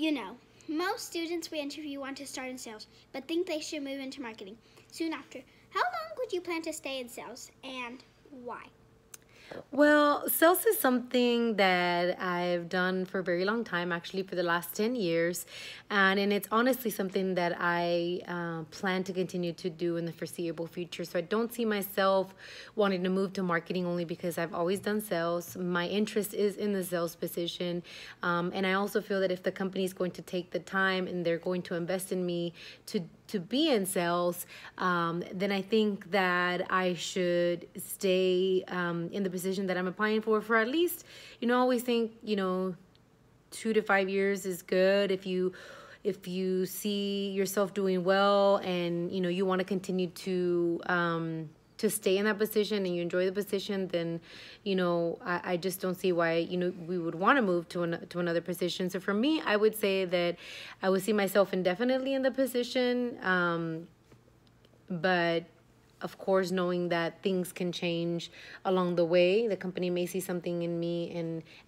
You know, most students we interview want to start in sales, but think they should move into marketing soon after. How long would you plan to stay in sales, and why? Well, sales is something that I've done for a very long time, actually for the last 10 years. And it's honestly something that I plan to continue to do in the foreseeable future. So I don't see myself wanting to move to marketing only because I've always done sales. My interest is in the sales position. And I also feel that if the company is going to take the time and they're going to invest in me to be in sales, then I think that I should stay in the position that I'm applying for at least, I always think, 2 to 5 years is good. If you see yourself doing well and, you want to continue to stay in that position and you enjoy the position, then, I just don't see why, we would want to move to another position. So for me, I would say that I would see myself indefinitely in the position. But of course, knowing that things can change along the way, the company may see something in me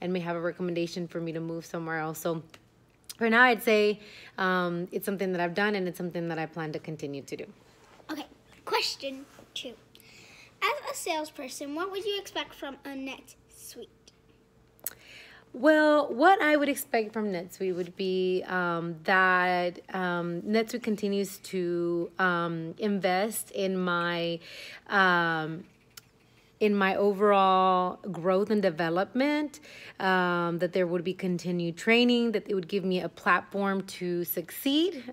and may have a recommendation for me to move somewhere else. So for now, I'd say it's something that I've done and it's something that I plan to continue to do. Okay, question 2. As a salesperson, what would you expect from a NetSuite? Well, what I would expect from NetSuite would be that NetSuite continues to invest in my overall growth and development, that there would be continued training, that it would give me a platform to succeed,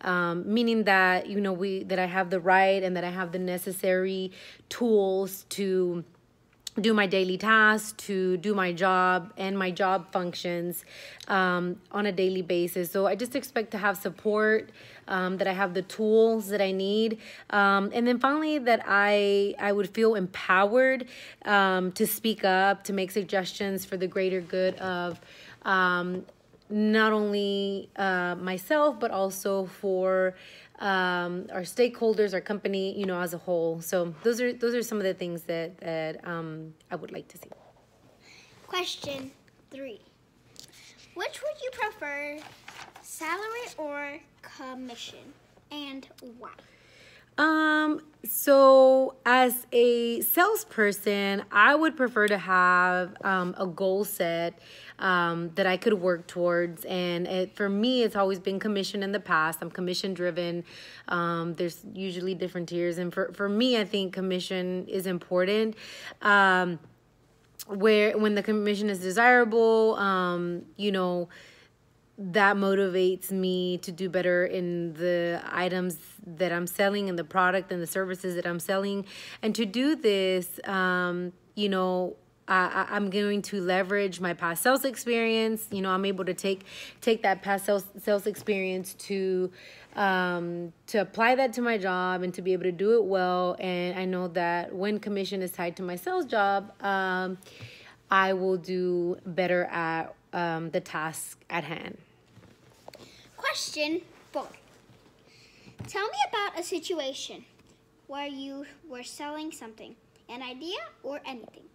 meaning that, that I have the right and that I have the necessary tools to do my daily tasks, to do my job and my job functions on a daily basis. So I just expect to have support, that I have the tools that I need. And then finally, that I would feel empowered to speak up, to make suggestions for the greater good of not only myself, but also for our stakeholders, our company, as a whole. So those are some of the things that I would like to see. Question 3. Which would you prefer, salary or commission, and why? So as a salesperson, I would prefer to have a goal set that I could work towards. And for me, it's always been commission in the past. I'm commission driven. There's usually different tiers. And for me, I think commission is important. When the commission is desirable, that motivates me to do better in the items that I'm selling and the product and the services that I'm selling. And to do this, I'm going to leverage my past sales experience. I'm able to take that past sales experience to apply that to my job and to be able to do it well. And I know that when commission is tied to my sales job, I will do better at the task at hand. Question 4. Tell me about a situation where you were selling something, an idea or anything,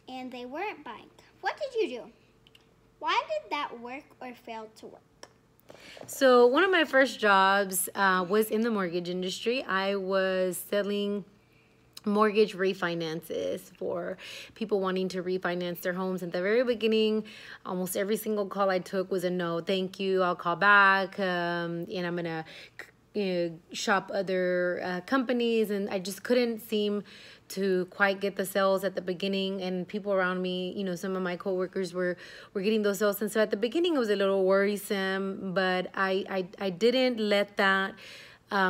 and they weren't buying. What did you do? Why did that work or fail to work? So one of my first jobs was in the mortgage industry. I was selling mortgage refinances for people wanting to refinance their homes. At the very beginning, almost every single call I took was a no, thank you, I'll call back, and I'm gonna shop other companies. And I just couldn't seem to quite get the sales at the beginning, and people around me, some of my coworkers were getting those sales. And so at the beginning it was a little worrisome, but I didn't let that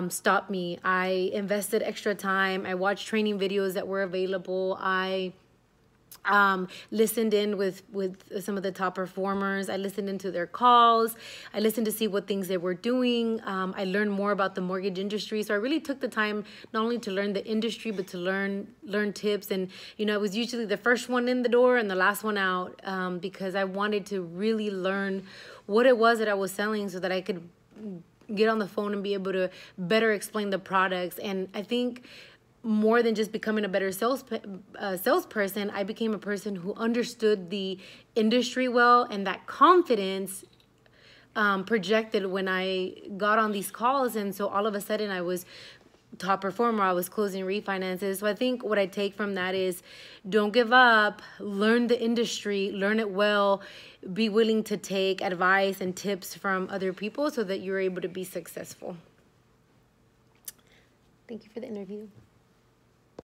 stop me. I invested extra time. I watched training videos that were available. I listened in with some of the top performers. I listened into their calls. I listened to see what things they were doing. I learned more about the mortgage industry. So I really took the time not only to learn the industry, but to learn tips. And, I was usually the first one in the door and the last one out, because I wanted to really learn what it was that I was selling so that I could get on the phone and be able to better explain the products. And I think more than just becoming a better salesperson, I became a person who understood the industry well, and that confidence projected when I got on these calls. And so all of a sudden I was top performer. I was closing refinances. So I think what I take from that is don't give up, learn the industry, learn it well, be willing to take advice and tips from other people so that you're able to be successful. Thank you for the interview.